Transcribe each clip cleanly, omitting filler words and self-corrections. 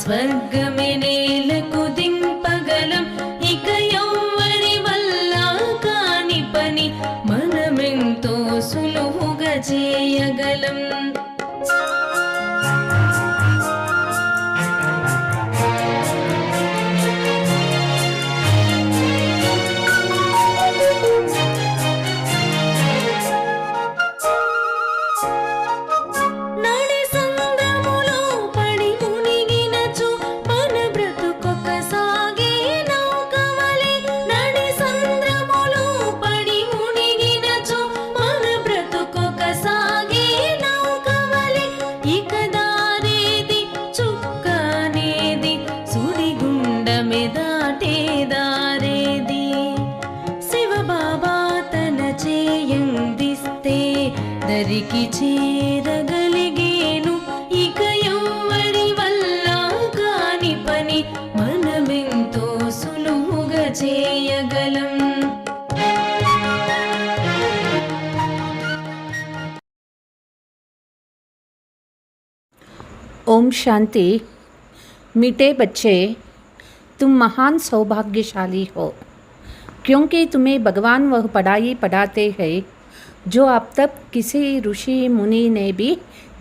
స్వర్గమే నేలకు దింపగలం. ఇక ఎవ్వరి వల్ల కాని పని మనమెంతో సులువుగా చేయగలం. దరికి చేరగలిగేను. ఇక ఎవ్వరి వల్ల కాని పని మనమెంతో సులువుగా చేయగలం. ओम शांति। मीठे बच्चे, तुम महान सौभाग्यशाली हो, क्योंकि तुम्हें भगवान वह पढ़ाई पढ़ाते हैं जो अब तक किसी ఋషి ముని ने भी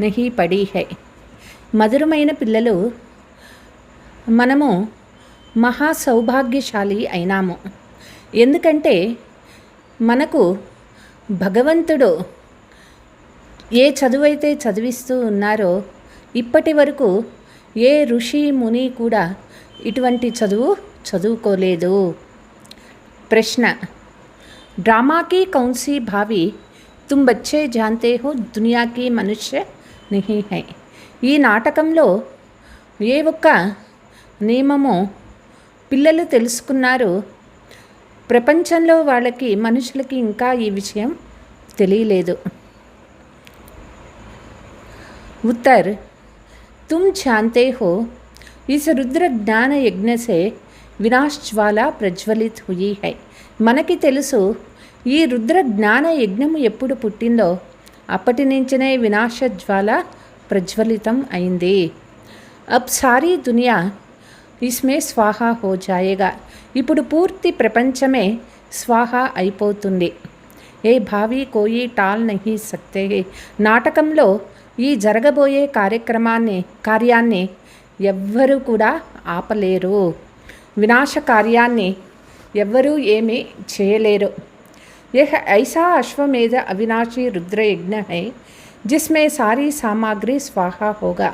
नहीं पढ़ी है. మధురమైన పిల్లలు, మనము మహా సౌభాగ్యశాలి అయినాము. ఎందుకంటే మనకు భగవంతుడు ఏ చదువైతే చదివిస్తూ ఉన్నారో ఇప్పటి వరకు ఏ ఋషి ముని కూడా ఇటువంటి చదువు చదువుకోలేదు. ప్రశ్న, ड्रामा की कौन सी भावी तुम बच्चे जानते हो दुनिया की मनुष्य नहीं है. ఈ నాటకంలో ఏ ఒక్క నియమమో పిల్లలు తెలుసుకున్నారు. ప్రపంచంలో వాళ్ళకి మనుషులకి ఇంకా ఈ విషయం తెలియలేదు. उत्तर, तुम जानते हो इस रुद्र ज्ञान यज्ञ से विनाश ज्वाला प्रज्वलित हुई है. మనకి తెలుసు ఈ రుద్ర జ్ఞాన యజ్ఞము ఎప్పుడు పుట్టిందో అప్పటి నుంచినే వినాశ జ్వాల ప్రజ్వలితం అయింది. అబ్ సారీ దునియా ఇస్మే స్వాహా హో జాయేగా. ఇప్పుడు పూర్తి ప్రపంచమే స్వాహా అయిపోతుంది. ఏ భావి కోయి టాల్ నహీ సక్తే. నాటకంలో ఈ జరగబోయే కార్యాన్ని ఎవ్వరూ కూడా ఆపలేరు. వినాశ కార్యాన్ని ఎవ్వరూ ఏమీ చేయలేరు. यह ऐसा अश्वमेध अविनाशी रुद्र यज्ञ है जिसमें सारी सामग्री स्वाहा होगा.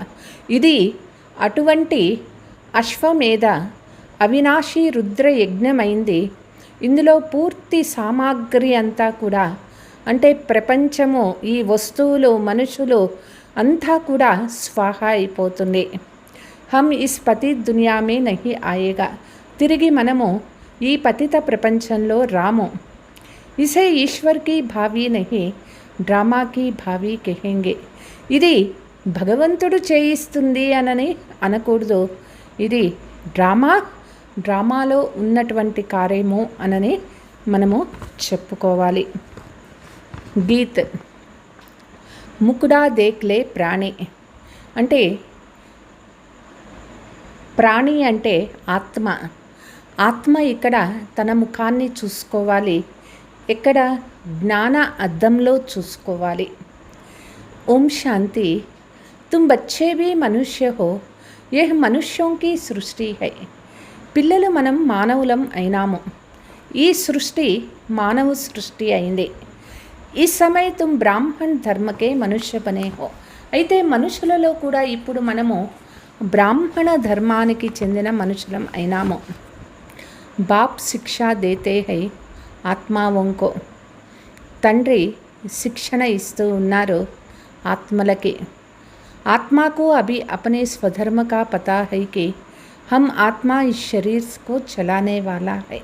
ఇది అటువంటి అశ్వమేధ అవినాశి రుద్ర యజ్ఞమైంది. ఇందులో పూర్తి సామాగ్రి అంతా కూడా అంటే ప్రపంచము, ఈ వస్తువులు, మనుషులు అంతా కూడా స్వాహా అయిపోతుంది. హమ్ ఇస్ పతి దునియా మే నహీ ఆయేగా. తిరిగి మనము ఈ పతిత ప్రపంచంలో రాము. ఇసే ఈశ్వర్ కి భావి నహీ డ్రామా కి భావి కహెంగే. ఇది భగవంతుడు చేయిస్తుంది అనని అనకూడదు. ఇది డ్రామాలో ఉన్నటువంటి కార్యము అనని మనము చెప్పుకోవాలి. గీత్, ముకుడా దేక్లే ప్రాణి. అంటే ప్రాణి అంటే ఆత్మ. ఆత్మ ఇక్కడ తన ముఖాన్ని చూసుకోవాలి. ఎక్కడ? జ్ఞాన అద్దంలో చూసుకోవాలి. ఓం శాంతి. తుమ్ బచ్చే భీ మనుష్య హో, యహ్ మనుష్యోం కీ సృష్టి హై. పిల్లలు మనం మానవులం అయినాము. ఈ సృష్టి మానవ సృష్టి అయింది. ఈ సమయ తుమ్ బ్రాహ్మణ్ ధర్మకే మనుష్య బనే హో. అయితే మనుషులలో కూడా ఇప్పుడు మనము బ్రాహ్మణ ధర్మానికి చెందిన మనుషులం అయినాము. బాప్ శిక్ష దేతే హై ఆత్మావంకో. తండ్రి శిక్షణ ఇస్తూ ఉన్నారు ఆత్మలకి. ఆత్మకు అభి అపనే స్వధర్మ కా పతా హై కి హమ్ ఆత్మ ఇస్ శరీర్ కో చలానే వాలా హై.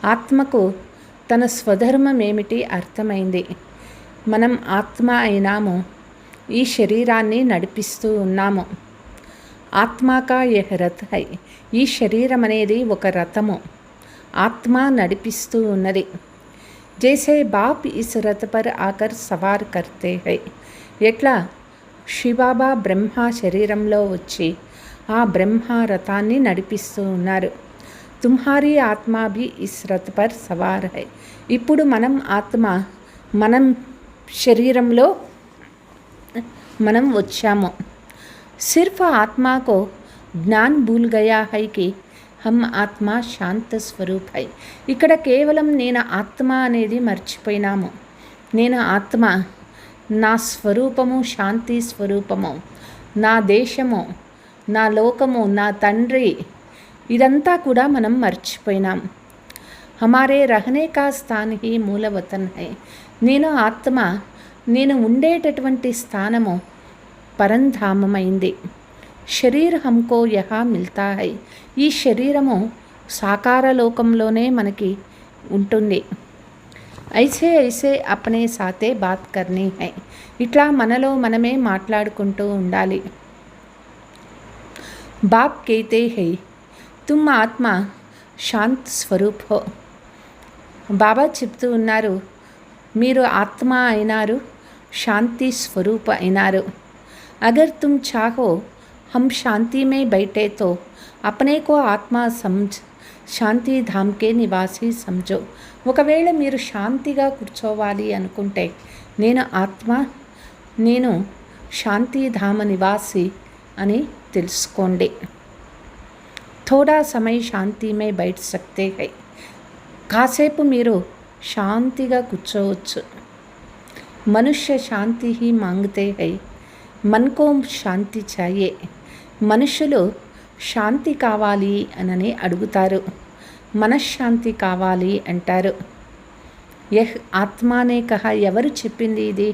ఆత్మకు తన స్వధర్మం ఏమిటి అర్థమైంది. మనం ఆత్మ అయినాము, ఈ శరీరాన్ని నడిపిస్తూ ఉన్నాము. ఆత్మకా యహ్ రథ్ హై. ఈ శరీరం అనేది ఒక రథము. ఆత్మ నడిపిస్తూ ఉన్నది. జైసే బాప్ ఇస్ రథ్ పర్ ఆకర్ సవార్ కర్తే హై. ఎట్లా శివబాబా బ్రహ్మ శరీరంలో వచ్చి ఆ బ్రహ్మ రథాన్ని నడిపిస్తూ ఉన్నారు. తుమ్హారీ ఆత్మా భీ ఇస్ రథ్ పర్ సవార్ హై. ఇప్పుడు మనం ఆత్మ, మనం శరీరంలో మనం వచ్చాము. సిర్ఫ్ ఆత్మకు జ్ఞాన్ భూల్ గయా హై కి హమ్ ఆత్మ శాంత స్వరూప్ హై. ఇక్కడ కేవలం నేను ఆత్మ అనేది మర్చిపోయినాము. నేను ఆత్మ, నా స్వరూపము శాంతి స్వరూపము, నా దేశము, నా లోకము, నా తండ్రి, ఇదంతా కూడా మనం మర్చిపోయినాం. హమారే రహనే కా స్థాన్ హీ మూలవతన్ హై. నేను ఆత్మ, నేను ఉండేటటువంటి స్థానము పరంధామమైంది. శరీర్ హమ్కో యహా మిల్తా హై. ఈ శరీరము సాకార లోకంలోనే మనకి ఉంటుంది. ఐసే ఐసే అప్నే సాతే బాత్ కర్నీ హై. ఇట్లా మనలో మనమే మాట్లాడుకుంటూ ఉండాలి. బాప్ కేతే హై తుమ్ ఆత్మ శాంత్ స్వరూప్ హో. బాబా చెప్తూ ఉన్నారు, మీరు ఆత్మ అయినారు, శాంతి స్వరూప అయినారు. అగర్ తుమ్ చాహో हम शांति में बैठे तो अपने को आत्मा समझ శాంతి ధామ్కే నివాసి సమజో. ఒకవేళ మీరు శాంతిగా కూర్చోవాలి అనుకుంటే నేను ఆత్మ, నేను శాంతిధామ నివాసి అని తెలుసుకోండి. థోడా సమయ శాంతి మే బయట సక్తే హై. కాసేపు మీరు శాంతిగా కూర్చోవచ్చు. మనుష్య శాంతి హీ మాంగతే హై, మన్కో శాంతి చాయే. మనుషులు శాంతి కావాలి అని అడుగుతారు, మనశ్శాంతి కావాలి అంటారు. యహ్ ఆత్మానే కహా. ఎవరు చెప్పింది ఇది?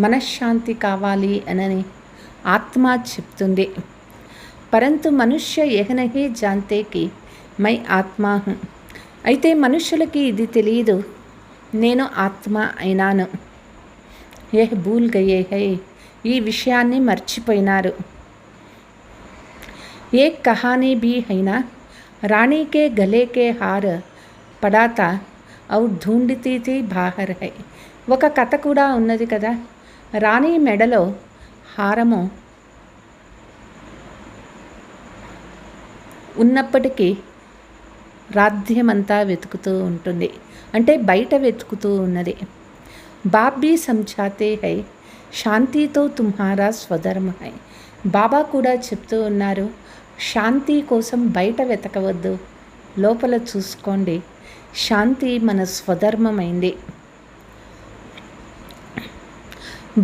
మనశ్శాంతి కావాలి అని ఆత్మ చెప్తుంది. పరంతు మనుష్య యహ్ నహీ జాన్తే కి మై ఆత్మా హూ. అయితే మనుషులకి ఇది తెలియదు, నేను ఆత్మ అయినాను. Yeah Bhool Gaye high. ఈ విషయాన్ని మర్చిపోయినారు. एक कहानी भी है ना, रानी के गले के हार पड़ा था और ढूंढती थी बाहर है. ఒక కథ కూడా ఉన్నది కదా, రాణి మెడలో హారము ఉన్నప్పటికీ రాధ్యమంతా వెతుకుతూ ఉంటుంది, అంటే బయట వెతుకుతూ ఉన్నది. బాప్ भी समझाते हैं శాంతితో తుమ్హారా స్వధర్మ హై. బాబా కూడా చెప్తూ ఉన్నారు, శాంతి కోసం బయట వెతకవద్దు, లోపల చూసుకోండి. శాంతి మన స్వధర్మమైంది.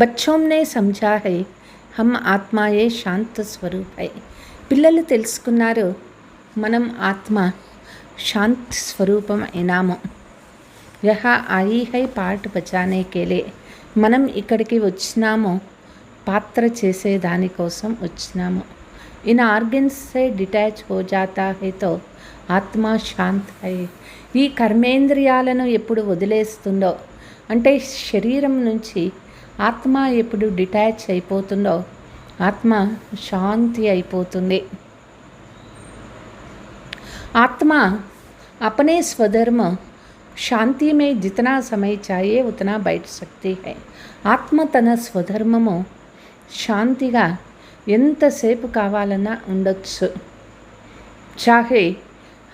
బచ్చోంనే సమझा है हम ఆత్మాయే శాంత స్వరూప్ హై. పిల్లలు తెలుసుకున్నారు, మనం ఆత్మ శాంతి స్వరూపం అయినాము. యహ ఆయి హై పాట బచానే కేలే. మనం ఇక్కడికి వచ్చినాము, పాత్ర చేసే దానికోసం వచ్చినాము. इन ఆర్గన్స్ से डिटैच हो जाता है तो ఆత్మ శాంత్ హై. ఈ కర్మేంద్రియాలను ఎప్పుడు వదిలేస్తుందో, అంటే శరీరం నుంచి ఆత్మ ఎప్పుడు డిటాచ్ అయిపోతుందో ఆత్మ శాంతి అయిపోతుంది. ఆత్మ अपने स्वधर्म శాంతి మే జితనా సమయ చాయే ఉతనా బయట సక్తి హై. ఆత్మ తన స్వధర్మము శాంతిగా ఎంతసేపు కావాలన్నా ఉండొచ్చు. చాహే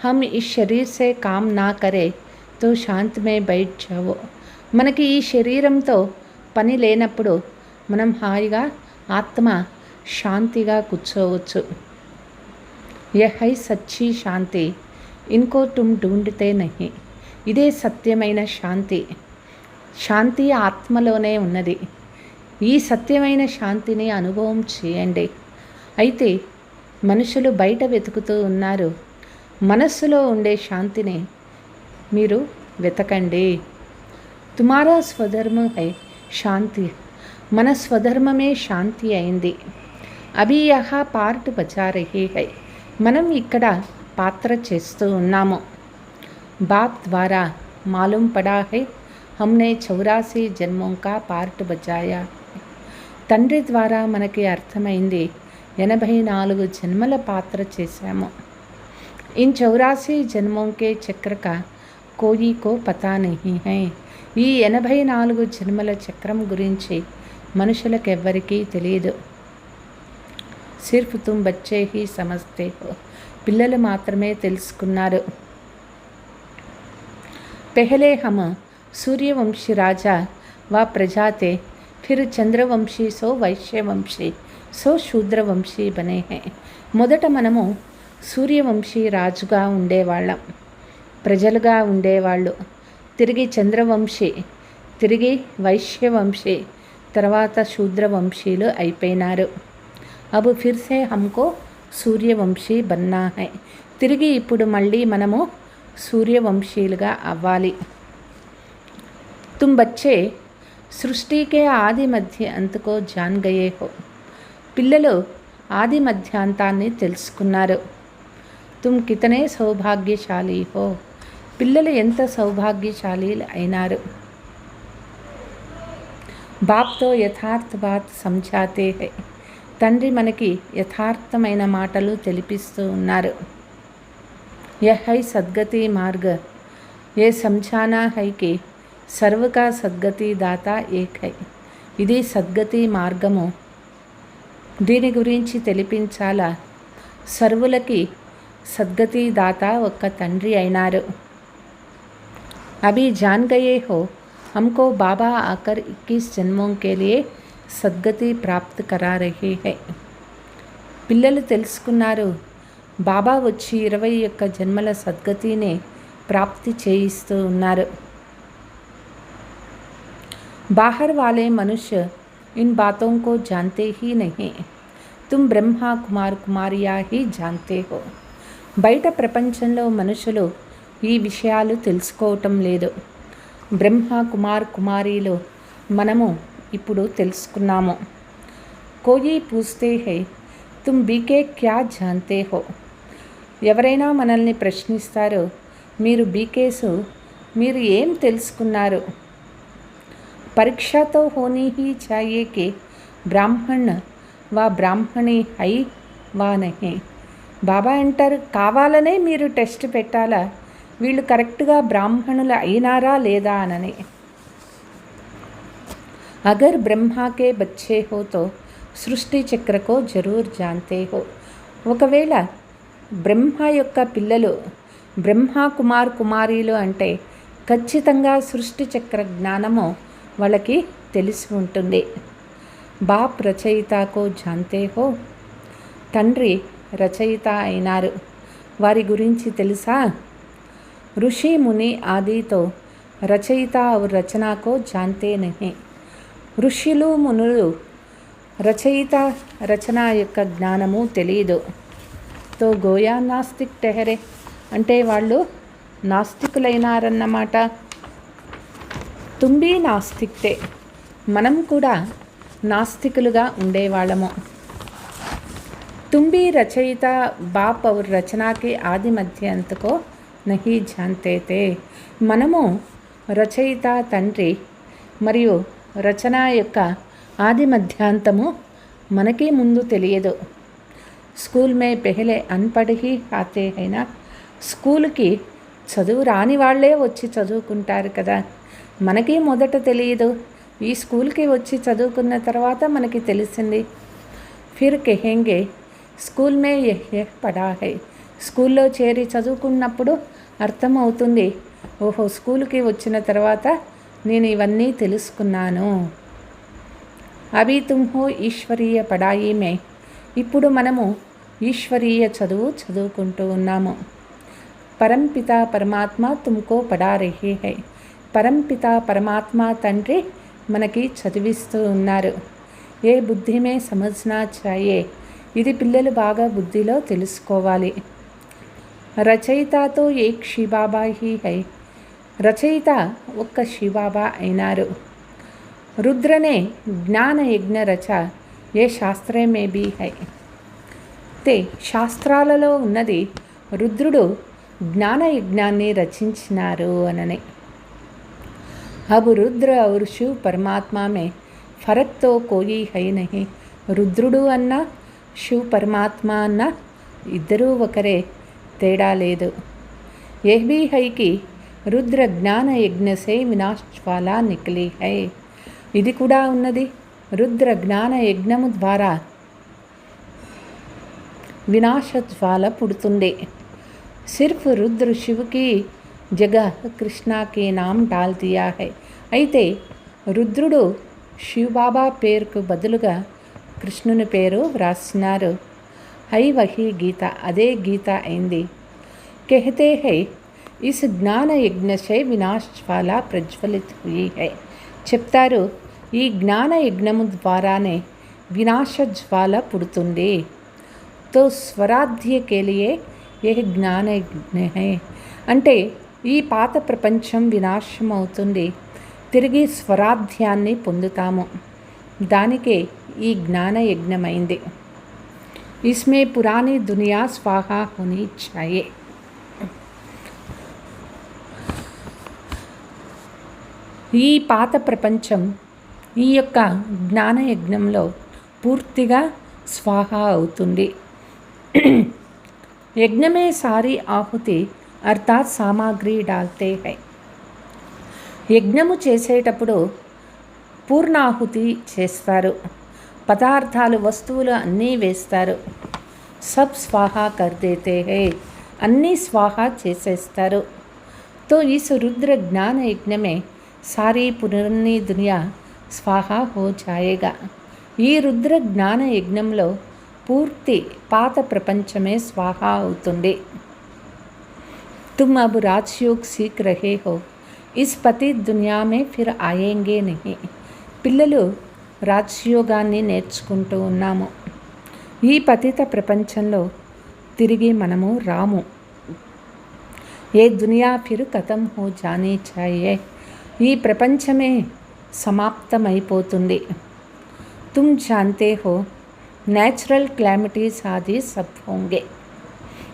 హమ్ ఈ శరీర్ సే కామ్ నా కరే తో శాంతి మే బయట జావో. మనకి ఈ శరీరంతో పని లేనప్పుడు మనం హాయిగా ఆత్మ శాంతిగా కూర్చోవచ్చు. యహ్ హై సచ్చి శాంతి ఇన్కో తుమ్ ఢూంఢతే నహీ. ఇదే సత్యమైన శాంతి. శాంతి ఆత్మలోనే ఉన్నది. ఈ సత్యమైన శాంతిని అనుభవం చేయండి. అయితే మనుషులు బయట వెతుకుతూ ఉన్నారు, మనస్సులో ఉండే శాంతిని మీరు వెతకండి. తుమారా స్వధర్మ హై శాంతి. మన స్వధర్మమే శాంతి అయింది. అభి యహా పార్ట్ బచా రహీ హై. మనం ఇక్కడ పాత్ర చేస్తూ ఉన్నాము. బాప్ ద్వారా మాలూమ్ పడా హై హమ్నే 84 జన్మోं का పార్ట్ బచాయా. తండ్రి ద్వారా మనకి అర్థమైంది, 84 జన్మల పాత్ర చేశాము. ఇన్ 84 జన్మోं के చక్ర కా కోయి కో పతా నహీ హై. ఈ 84 జన్మల చక్రం గురించి మనుషులకెవ్వరికీ తెలియదు. సిర్ఫ్ తుమ్ బచ్చే హీ సమజ్తే హో. పిల్లలు మాత్రమే తెలుసుకున్నారు. పెహలే హమ్ సూర్యవంశీ రాజా వ ప్రజా తే, ఫిర్ చంద్రవంశీ సో వైశ్యవంశీ సో శూద్రవంశీ బనే హై. మొదట మనము సూర్యవంశీ రాజుగా ఉండేవాళ్ళం, ప్రజలుగా ఉండేవాళ్ళు. తిరిగి చంద్రవంశీ, తిరిగి వైశ్యవంశీ, తర్వాత శూద్రవంశీలు అయిపోయినారు. అబ్ ఫిర్సే హమ్కో సూర్యవంశీ బన్నా హై. తిరిగి ఇప్పుడు మళ్ళీ మనము సూర్యవంశీలుగా అవ్వాలి. తుమ్ బచ్చే సృష్టికే ఆది మధ్య అంతకో జాన్ గయే హో. పిల్లలు ఆది మధ్యాంతాన్ని తెలుసుకున్నారు. తుమ్ కితనే సౌభాగ్యశాలి హో. పిల్లలు ఎంత సౌభాగ్యశాలి అయినారు. బాప్తో యథార్థ బాత్ సమझाते హై. తండ్రి మనకి యథార్థమైన మాటలు తెలిపిస్తూ ఉన్నారు. యహ్ హై సద్గతి మార్గ, ఏ సమझाना హై కి సర్వకా సద్గతి దాత ఏక్ హై. ఇది సద్గతి మార్గము. దీని గురించి తెలిపించాలా. సర్వులకి సద్గతి దాత ఒక్క తండ్రి అయినారు. అభి జాన్ గయే హో हमको बाबा आकर 21 जन्मों के लिए సద్గతి ప్రాప్త్ కరా రహే హై. పిల్లలు తెలుసుకున్నారు, బాబా వచ్చి 21 జన్మల సద్గతిని ప్రాప్తి చేయిస్తూ ఉన్నారు. बाहर वाले मनुष्य इन बातों को जानते ही नहीं. तुम ब्रह्मा कुमार कुमारिया ही जानते हो. బయట ప్రపంచంలో మనుషులు ఈ విషయాలు తెలుసుకోవటం లేదు. బ్రహ్మ కుమార్ కుమారీలు మనము ఇప్పుడు తెలుసుకున్నాము. కోయి పూస్తే హై తుమ్ బీకే క్యా జాన్తే హో. ఎవరైనా మనల్ని ప్రశ్నిస్తారు, మీరు బీకేసు, మీరు ఏం తెలుసుకున్నారు. పరీక్ష తో హోనీ హీ చాహియే కి బ్రాహ్మణ్ వా బ్రాహ్మణి హై వా నహీ. బాబా అంటారు, కావాలనే మీరు టెస్ట్ పెట్టాలా, వీళ్ళు కరెక్ట్గా బ్రాహ్మణులు అయినారా లేదా అనని. అగర్ బ్రహ్మాకే బచ్చే హో తో సృష్టి చక్రకో జరూర్ జాన్తే హో. ఒకవేళ బ్రహ్మ యొక్క పిల్లలు బ్రహ్మ కుమార్ కుమారీలు అంటే ఖచ్చితంగా సృష్టి చక్ర జ్ఞానము వాళ్ళకి తెలిసి ఉంటుంది. బాప్ రచయితకో జాన్తే హో. తండ్రి రచయిత అయినారు, వారి గురించి తెలుసా. ఋషి ముని ఆదితో రచయిత और రచన को जानते नहीं. ఋషులు మునులు రచయిత రచన యొక్క జ్ఞానము తెలియదు. తో గోయా నాస్తిక్ టెహరే అంటే వాళ్ళు నాస్తికులైనారన్నమాట. తుంబీ నాస్తిక్తే, మనం కూడా నాస్తికులుగా ఉండేవాళ్ళము. తుంబీ రచయిత బాప్ और రచనకి ఆది మధ్య అంతకో నహీ జాన్తే తే. మనము రచయిత తండ్రి మరియు రచన యొక్క ఆది మధ్యాంతము మనకి ముందు తెలియదు. స్కూల్ మే పెహలే అన్పఢ్ హీ ఆతే హైనా. స్కూల్కి చదువు రాని వాళ్ళే వచ్చి చదువుకుంటారు కదా, మనకి మొదట తెలియదు. ఈ స్కూల్కి వచ్చి చదువుకున్న తర్వాత మనకి తెలిసింది. ఫిర్ కహెంగే స్కూల్ మే యహ్ పడా హై. స్కూల్లో చేరి చదువుకున్నప్పుడు అర్థమవుతుంది, ఓహో స్కూల్కి వచ్చిన తర్వాత నేను ఇవన్నీ తెలుసుకున్నాను. అభి తుమ్ హో ఈశ్వరీయ పడాయి మే. ఇప్పుడు మనము ఈశ్వరీయ చదువు చదువుకుంటూ ఉన్నాము. పరంపిత పరమాత్మ తుమ్కో పడా రహే హై. పరంపిత పరమాత్మ తండ్రి మనకి చదివిస్తూ ఉన్నారు. ఏ బుద్ధి మే సమజ్నా చాయే. ఇది పిల్లలు బాగా బుద్ధిలో తెలుసుకోవాలి. రచయితతో ఏక్ శివబాబా హీ హై. రచయిత ఒక్క శివబాబా అయినారు. రుద్రనే జ్ఞాన యజ్ఞ రచ ఏ శాస్త్రే మే బీ హై. తే శాస్త్రాలలో ఉన్నది రుద్రుడు జ్ఞాన యజ్ఞాన్ని రచించినారు అనని. अब रुद्र और शिव परमात्मा में फर्क तो कोई है नहीं. రుద్రుడు అన్న శివ్ పరమాత్మ అన్న ఇద్దరూ ఒకరే, తేడా లేదు. यह भी है कि రుద్ర జ్ఞాన యజ్ఞ సే వినాశ్ జ్వాలా నికలి హై. ఇది కూడా ఉన్నది, రుద్ర జ్ఞాన యజ్ఞము ద్వారా వినాశ జ్వాల పుడుతుంది. సిర్ఫ్ రుద్ర శివుకి జగహ్ కృష్ణకి నామ్ డాల్ దియా హై. అయితే రుద్రుడు శివబాబా పేరుకు బదులుగా కృష్ణుని పేరు వ్రాసినారు. హై వహీ గీత, అదే గీత అయింది. कहते हैं इस ज्ञान यज्ञ से विनाश ज्वाला प्रज्वलित हुई है. చెప్తారు, ఈ జ్ఞాన యజ్ఞము ద్వారానే వినాశ జ్వాల పుడుతుంది. తో స్వరాధ్య के लिए यह ज्ञान यज्ञ है. అంటే ఈ పాత ప్రపంచం వినాశం అవుతుంది, తిరిగి స్వరాధ్యాన్ని పొందుతాము. దానికే ఈ జ్ఞాన యజ్ఞమైంది. इसमें पुरानी दुनिया स्वाहा होनी चाहिए. ఈ పాత ప్రపంచం ఈ యొక్క జ్ఞానయజ్ఞంలో పూర్తిగా స్వాహ అవుతుంది. యజ్ఞమే సారీ ఆహుతి అర్థాత్ సామాగ్రి డాల్తే హై. యజ్ఞము చేసేటప్పుడు పూర్ణాహుతి చేస్తారు, పదార్థాలు వస్తువులు అన్నీ వేస్తారు. సబ్ స్వాహా కర్ దేతే హై, అన్నీ స్వాహా చేసేస్తారు. తో ఇస్ రుద్ర జ్ఞాన యజ్ఞమే సారీ పురాణీ దునియా స్వాహా హో జాయేగా. ఈ రుద్ర జ్ఞాన యజ్ఞంలో పూర్తి పాత ప్రపంచమే స్వాహా అవుతుంది. తుమ్ అబ్ రాజ్యోగ్ సీఖ్ రహే హో, ఇస్ పతిత్ దునియా మే ఫిర్ ఆయేంగే నహీ. పిల్లలు రాజ్యోగాన్ని నేర్చుకుంటూ ఉన్నాము, ఈ పతిత ప్రపంచంలో తిరిగి మనము రాము. ఏ దునియా ఫిర్ ఖతం హో జానీ చాహియే, ఈ ప్రపంచమే సమాప్తమైపోతుంది. తుమ్ జాన్తే హో నేచురల్ క్లామిటీస్ ఆది సబ్ హోంగే.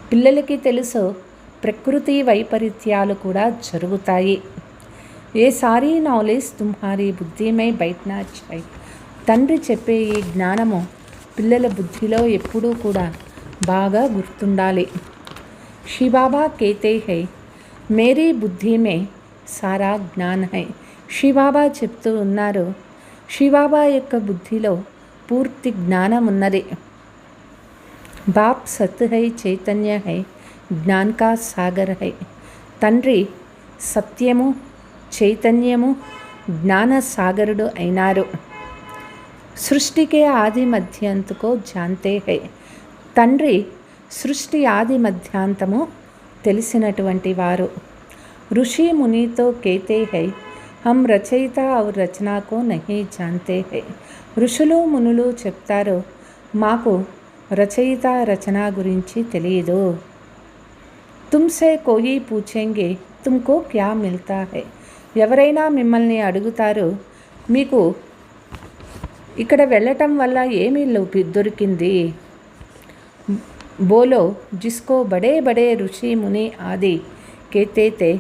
పిల్లలకి తెలుసు, ప్రకృతి వైపరీత్యాలు కూడా జరుగుతాయి. ఏ సారీ నాలెడ్జ్ తుమ్హారీ బుద్ధిమై బైఠనా చాయి. తండ్రి చెప్పే ఈ జ్ఞానము పిల్లల బుద్ధిలో ఎప్పుడూ కూడా బాగా గుర్తుండాలి. శివబాబా కేతే హై మేరీ బుద్ధి మే సారా జ్ఞాన్ హై. శివబాబా చెప్తూ ఉన్నారు, శివబాబా యొక్క బుద్ధిలో పూర్తి జ్ఞానం ఉన్నది. బాప్ సత్ హై, చైతన్య హై, జ్ఞాన్ కా సాగర్ హై. తండ్రి సత్యము, చైతన్యము, జ్ఞాన సాగరుడు అయినారు. సృష్టికే ఆది మధ్యాంతకో జాన్తే హై. తండ్రి సృష్టి ఆది మధ్యాంతము తెలిసినటువంటి వారు. ऋषि मुनि तो कहते हैं हम रचयिता और रचना को नहीं जानते हैं. ఋషులు మునులు చెప్తారు, మాకు రచయిత రచన గురించి తెలియదు. తుమ్సే కోయి పూछेंगे तुमको क्या मिलता है. ఎవరైనా మిమ్మల్ని అడుగుతారు, మీకు ఇక్కడ వెళ్ళటం వల్ల ఏమి దొరికింది. బోలో జిస్కో బడే బడే ఋషి ముని ఆది कहते थे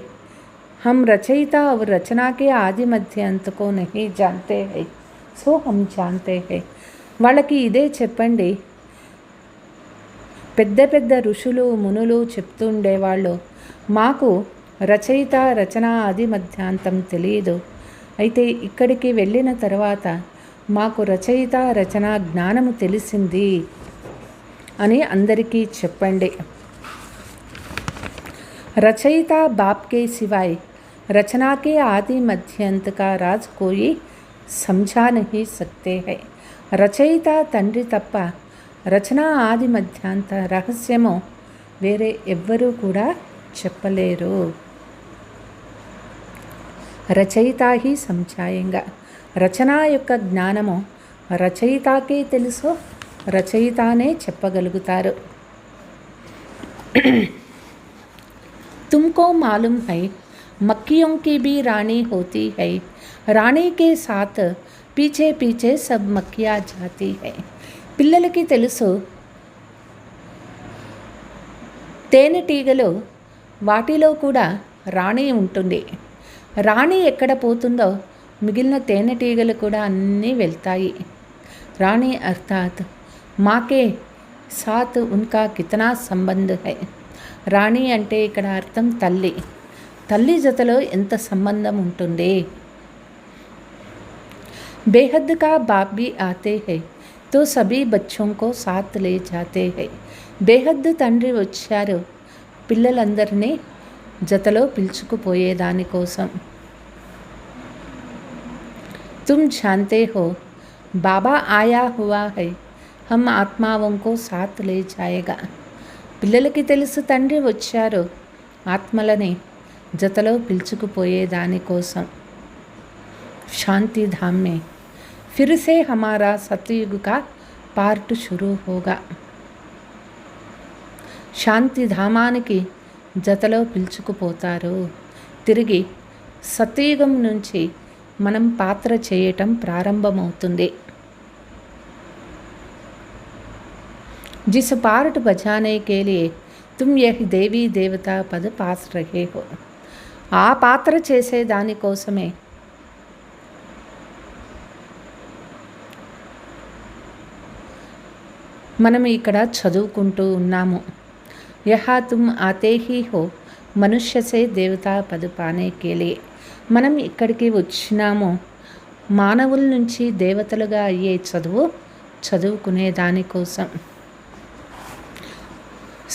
हम रचयिता और रचना के आदि मध्य अंत को नहीं जानते हैं, सो हम जानते हैं. వాళ్ళకి ఇదే చెప్పండి. పెద్ద పెద్ద ఋషులు మునులు చెప్తుండేవాళ్ళు, మాకు రచయిత రచన ఆది మధ్యాంతం తెలియదు, అయితే ఇక్కడికి వెళ్ళిన తర్వాత మాకు రచయిత రచన జ్ఞానము తెలిసింది అని అందరికీ చెప్పండి. रचयिता बाप के सिवाय रचना के आदि मध्यांत का राज कोई समझा नहीं सकते हैं. రచయిత తండ్రి తప్ప రచన ఆది మధ్యాంత రహస్యము వేరే ఎవ్వరూ కూడా చెప్పలేరు. రచయిత హీ సమझाएगा. రచన యొక్క జ్ఞానము రచయితకే తెలుసు, రచయితనే చెప్పగలుగుతారు. तुमको मालूम है मक्खियों की भी रानी होती है, रानी के साथ पीछे पीछे सब मक्खियाँ जाती है. పిల్లలకి తెలుసు, తేనెటీగలు వాటిలో కూడా రాణి ఉంటుంది. రాణి ఎక్కడ పోతుందో మిగిలిన తేనెటీగలు కూడా అన్నీ వెళ్తాయి. రాణి అర్థాత్ మాకే సాత్ ఉన్కా కితనా సంబంధ్ హై. రాణి అంటే ఇక్కడ అర్థం తల్లి. తల్లి జతలో ఎంత సంబంధం ఉంటుంది. బేహద్ కా బాప్ భీ ఆతే హై, तो सभी बच्चों को साथ ले जाते हैं. బేహద్దు తండ్రి వచ్చారు పిల్లలందరినీ జతలో పిలుచుకుపోయేదానికోసం. तुम जानते हो बाबा आया हुआ है, हम ఆత్మాओं को साथ ले जाएगा. పిల్లలకి తెలుసు తండ్రి వచ్చారు ఆత్మలని జతలో పిలుచుకుపోయేదానికోసం. शांति धाम में फिर से हमारा सतयुग का पार्ट शुरू होगा. శాంతి ధామానికి జతలో పిలుచుకుపోతారు. తిరిగి సతయుగం నుంచి మనం పాత్ర చేయటం ప్రారంభమవుతుంది. जिस पार्ट बजाने के लिए तुम यह देवी देवता पद पास रहे हो, ఆ పాత్ర చేసే దానికోసమే మనం ఇక్కడ చదువుకుంటూ ఉన్నాము. యహా తుమ్ ఆతే హీ హో మనుష్య సే దేవతా పద పానే కే లియే. మనం ఇక్కడికి వచ్చినాము మానవుల నుంచి దేవతలుగా అయ్యే చదువుకునే దానికోసం.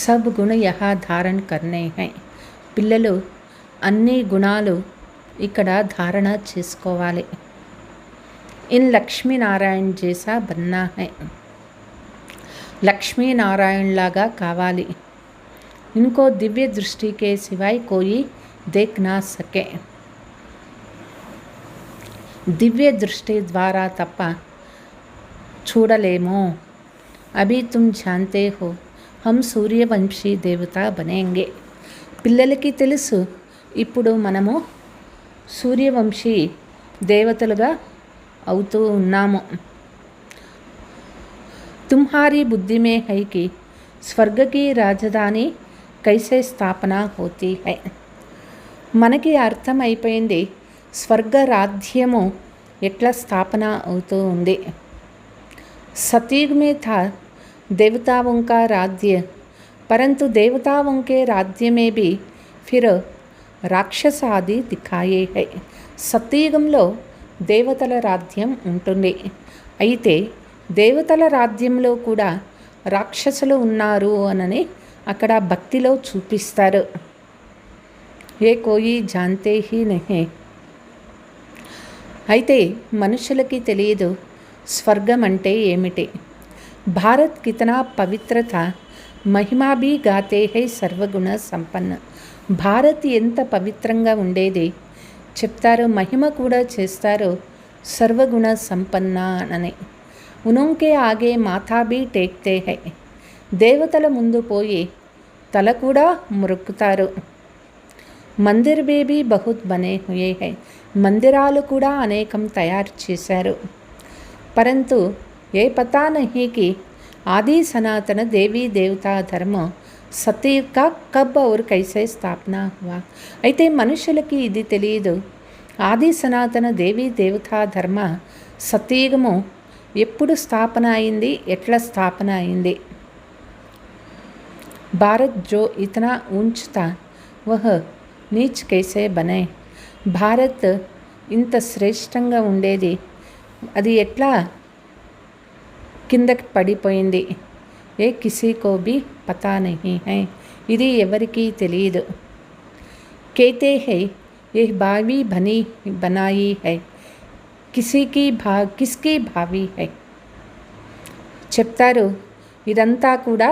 సబ్ గుణ యహా ధారణ కర్నే హై. పిల్లలు అన్ని గుణాలు ఇక్కడ ధారణ చేసుకోవాలి. ఇన్ లక్ష్మీనారాయణ జైసా బన్నా హై. లక్ష్మీనారాయణ లాగా కావాలి. ఇన్కో దివ్య దృష్టి కే సివాయ్ కోయి దేఖ్ నా సకే. దివ్య దృష్టి ద్వారా తప్ప చూడలేము. అభి తుమ్ జాన్తే హో హమ్ సూర్యవంశీ దేవత బనేంగే. పిల్లలకి తెలుసు ఇప్పుడు మనము సూర్యవంశీ దేవతలుగా అవుతూ ఉన్నాము. तुम्हारी बुद्धि में है कि स्वर्ग की राजधानी कैसे स्थापना होती है. మనకి అర్థమైపోయింది స్వర్గ రాజ్యము ఎట్లా స్థాపన అవుతూ ఉంది. सतयुग में था देवताओं का राज्य, परंतु देवताओं के राज्य में भी फिर రాక్షస ఆది దిఖాయే హై. సత్యయుగంలో దేవతల రాజ్యం ఉంటుంది. అయితే దేవతల రాజ్యంలో కూడా రాక్షసులు ఉన్నారు అనని అక్కడ భక్తిలో చూపిస్తారు. ఏ కోయి జాన్తే హీ నహీ. అయితే మనుషులకి తెలియదు స్వర్గం అంటే ఏమిటి. భారత్ కితనా పవిత్రత మహిమా భీ గాతే హై సర్వగుణ సంపన్న. భారత్ ఎంత పవిత్రంగా ఉండేది చెప్తారు, మహిమ కూడా చేస్తారు సర్వగుణ సంపన్న అని. ఉనోంకే ఆగే మాథా భీ టేక్తే హై. దేవతల ముందు పోయి తల కూడా మొక్కుతారు. మందిర్ బేబీ బహుత్ బనే హుయే హై. మందిరాలు కూడా అనేకం తయారు చేశారు. పరంతు ఏ పతా నహీ కి ఆది సనాతన దేవీ దేవతా ధర్మ సతయుగ్ కా కబ్ ఔర్ కైసే స్థాపన హువా. అయితే మనుషులకి ఇది తెలియదు ఆది సనాతన దేవీ దేవతా ధర్మ సతయుగము ఎప్పుడు స్థాపన అయింది, ఎట్లా స్థాపన అయింది. భారత్ జో ఇతనా ఊంచ్ తా వహ్ నీచ్ కైసే బనే. భారత్ ఇంత శ్రేష్టంగా ఉండేది, అది ఎట్లా కిందకి పడిపోయింది. ఏ కిసీ కో భీ పతా నహీ హై. ఇది ఎవరికీ తెలియదు. కేతే హై ఏ భావి బనాయి హై, కిస్కి భావి హై. చెప్తారు ఇదంతా కూడా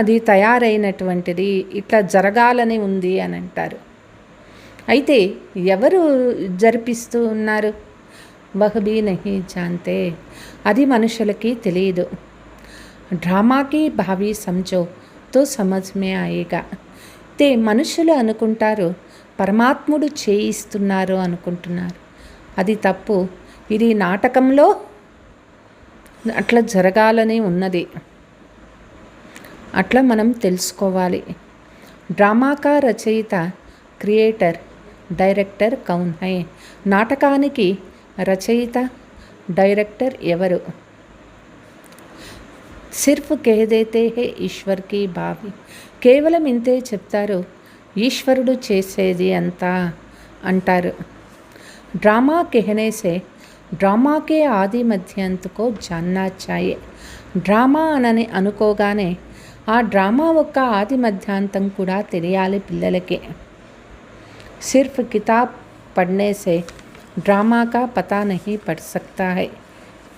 అది తయారైనటువంటిది, ఇట్లా జరగాలని ఉంది అని అంటారు. అయితే ఎవరు జరిపిస్తూ ఉన్నారు? వహ్ భీ నహీ జాన్తే. అది మనుషులకి తెలియదు. డ్రామాకి భావి సమझो తో సమజ్ మే ఆయేగా. అయితే మనుషులు అనుకుంటారు పరమాత్ముడు చేయిస్తున్నారు అనుకుంటున్నారు. అది తప్పు. ఇది నాటకంలో అట్లా జరగాలని ఉన్నది. అట్లా మనం తెలుసుకోవాలి. డ్రామా కా రచయిత క్రియేటర్ డైరెక్టర్ కౌన్ హై. నాటకానికి రచయిత డైరెక్టర్ ఎవరు? సిర్ఫ్ కహ్ దేతే హై ఈశ్వర్ కి భావి. కేవలం ఇంతే చెప్తారు, ఈశ్వరుడు చేసేది అంతా అంటారు. డ్రామా कहने से డ్రామా కే ఆది మధ్య అంత్ కో జాన్నా చాయే. డ్రామా అనని అనుకోగానే ఆ డ్రామా యొక్క ఆది మధ్యాంతం కూడా తెలియాలి పిల్లలకి. సిర్ఫ్ కితాబ్ పढ़ने से డ్రామా కా పతా నహీ పड़ सकता है.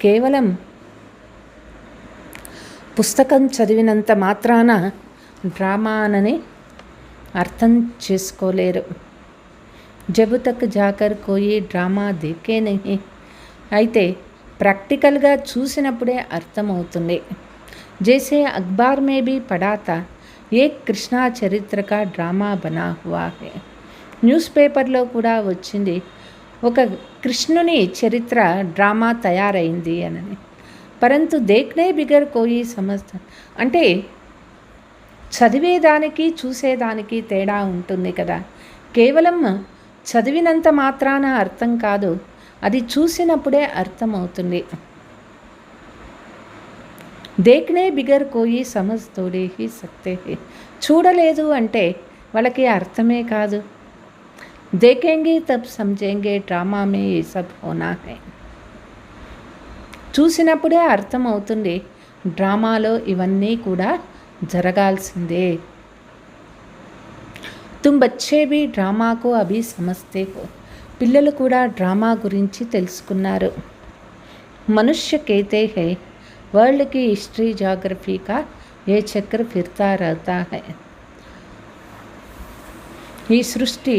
కేవలం పుస్తకం చదివినంత మాత్రాన డ్రామా అనని అర్థం చేసుకోలేరు. జబ్ తక్ జాకర్ కోయి డ్రామా దేఖే నహీ. అయితే ప్రాక్టికల్గా చూసినప్పుడే అర్థమవుతుంది. జైసే అఖబార్ మే భీ పढ़ा था, ఏక్ కృష్ణా చరిత్ర కా డ్రామా బనా హువా హై. న్యూస్ పేపర్లో కూడా వచ్చింది, ఒక కృష్ణుని చరిత్ర డ్రామా తయారైంది అనని. పరంతు దేఖ్నే బిగర్ కోయి సమస్త. అంటే చదివేదానికి చూసేదానికి తేడా ఉంటుంది కదా. కేవలం చదివినంత మాత్రాన అర్థం కాదు, అది చూసినప్పుడే అర్థమవుతుంది. దేఖ్నే బిగర్ కోయి సమజ్ తోడే హీ సక్తే హై. చూడలేదు అంటే వాళ్ళకి అర్థమే కాదు. దేఖేంగే తబ్ సమझेंगे డ్రామా మే ఏ సబ్ హోనా హై. చూసినప్పుడే అర్థమవుతుంది, డ్రామాలో ఇవన్నీ కూడా జరగాల్సిందే. తుమ్ బచ్చే భీ డ్రామాకు అభి సమజ్తే హో. పిల్లలు కూడా డ్రామా గురించి తెలుసుకున్నారు. మనుష్య కేతే హై వరల్డ్ की हिस्ट्री ज्योग्राफी का ये चक्र फिरता रहता है. ఈ సృష్టి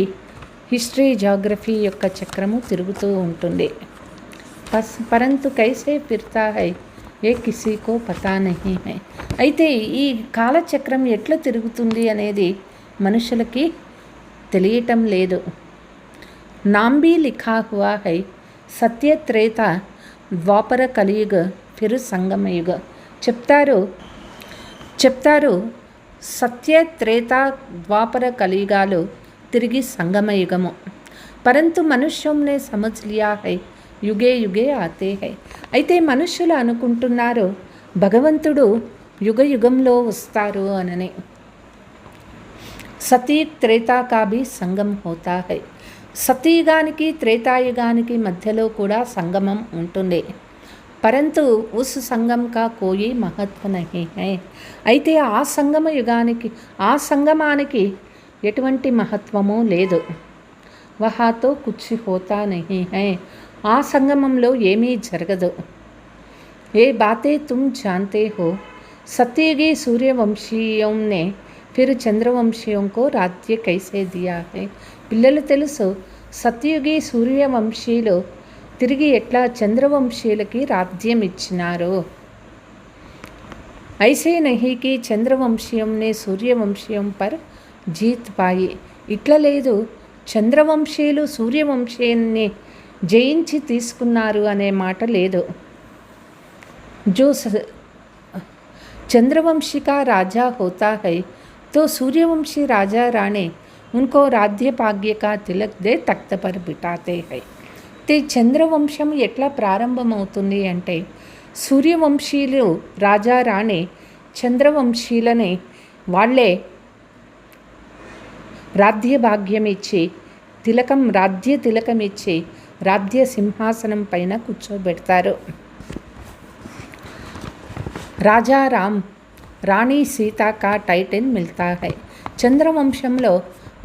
హిస్టరీ జాగ్రఫీ యొక్క చక్రము తిరుగుతూ ఉంటుంది. పరంతు కైసే ఫిర్తా హై ఏ కిసీకో పతా నహీ హై. అయితే ఈ కాలచక్రం ఎట్లా తిరుగుతుంది అనేది మనుషులకి తెలియటం లేదు. నాంబీ లిఖా హువా హై సత్య త్రేత ద్వాపర కలియుగ ఫిర్ సంగమయుగ. చెప్తారు సత్య త్రేత ద్వాపర కలియుగాలు తిరిగి సంగమయుగము. పరంతు మనుష్యంనే సమజ్ లియా హై యుగే యుగే ఆతే హై. అయితే మనుష్యులు అనుకుంటున్నారు భగవంతుడు యుగ యుగంలో వస్తారు అనని. సతీ త్రేతా కా భీ సంగం హోతా హై. సతీయుగానికి త్రేతాయుగానికి మధ్యలో కూడా సంగమం ఉంటుంది. పరంతు ఉస్ సంగం కా కోయి మహత్వ నహీ హై. అయితే ఆ సంగమానికి ఎటువంటి మహత్వము లేదు. వహాతో కుచ్ హోతా నహీ హై. ఆ సంగమంలో ఏమీ జరగదు. ఏ బాతే తుమ్ జాన్తే హో సత్యయుగి సూర్యవంశీయోं ने फिर చంద్రవంశీయోं को राज्य कैसे दिया है. పిల్లలు తెలుసు, సత్యయుగి సూర్యవంశీయులు తిరిగి ఎట్లా చంద్రవంశీయులకి రాజ్యం ఇచ్చినారు. ఐసే నహీ కి చంద్రవంశీయం నే సూర్యవంశీయం పర్ జీత్ పాయి. ఇట్లా లేదు, చంద్రవంశీయులు సూర్యవంశీయుల్ని జయించి తీసుకున్నారు అనే మాట లేదు. జో चंद्रवंशी का राजा होता है तो सूर्यवंशी राजा रानी उनको राज्य भाग्य का तिलक दे तख्त पर बिठाते हैं. ते చంద్రవంశం ఎట్లా ప్రారంభమవుతుంది అంటే సూర్యవంశీయులు రాజా రాణి చంద్రవంశీయులని వాళ్ళే రాజ్య భాగ్యం ఇచ్చి రాజ్య తిలకం ఇచ్చి రాజ్య సింహాసనం పైన కూర్చోబెడతారు. రాజా రామ్ రాణి సీత కా టైటిల్ మిల్తా హై. చంద్రవంశంలో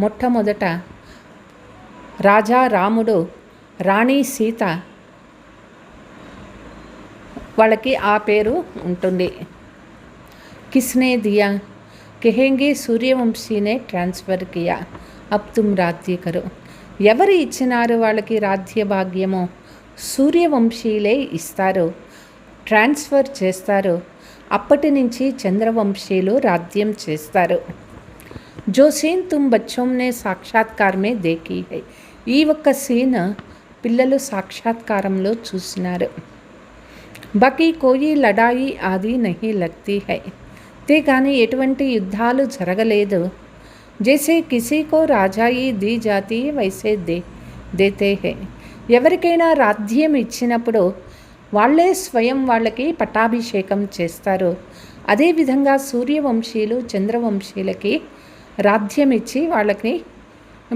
మొట్టమొదట రాజా రాముడు రాణి సీత వాళ్ళకి ఆ పేరు ఉంటుంది. కిస్నే దియా కహేంగే సూర్యవంశీనే ట్రాన్స్ఫర్ కియా అబ్ తుమ్ రాజ్య కరో. ఎవరు ఇచ్చినారు వాళ్ళకి రాజ్య భాగ్యమో? సూర్యవంశీలే ఇస్తారు, ట్రాన్స్ఫర్ చేస్తారు. అప్పటి నుంచి చంద్రవంశీయులు రాజ్యం చేస్తారు. జో సీన్ తుమ్ బచ్చోంనే సాక్షాత్కార్ మే దేఖీ హై. ఈ ఒక్క సీన్ పిల్లలు సాక్షాత్కారంలో చూసినారు. బాకీ కోయి లడాయి ఆది నహీ లగ్తీ హై. తే కానీ ఎటువంటి యుద్ధాలు జరగలేదు. జైసే కిసీకో రాజాయి దీ జాతి వైసే దేతే హై. ఎవరికైనా రాజ్యం ఇచ్చినప్పుడు వాళ్ళే స్వయం వాళ్ళకి పట్టాభిషేకం చేస్తారు. అదేవిధంగా సూర్యవంశీయులు చంద్రవంశీయులకి రాజ్యం ఇచ్చి వాళ్ళకి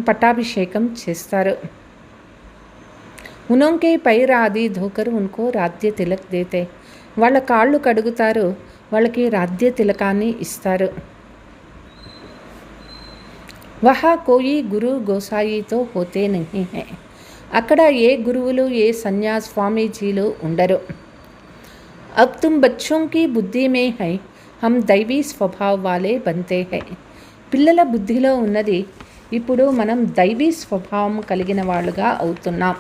పట్టాభిషేకం చేస్తారు. उनके पैर आदि धोकर उनको రాధ్య తిలక్ దేతే, వాళ్ళ కాళ్ళు కడుగుతారు, వాళ్ళకి రాధ్య తిలకాన్ని ఇస్తారు. వహా కోయి గురు గోసాయితో హోతే నహీ హై, అక్కడ ఏ గురువులు ఏ సన్యాస్ స్వామీజీలు ఉండరు. అబ్ తుమ్ బచ్చోం కి బుద్ధి మే హై, హమ్ దైవీ స్వభావ్ వాలే బంతే హై, పిల్లల బుద్ధిలో ఉన్నది ఇప్పుడు మనం దైవీ స్వభావం కలిగిన వాళ్ళుగా అవుతున్నాం.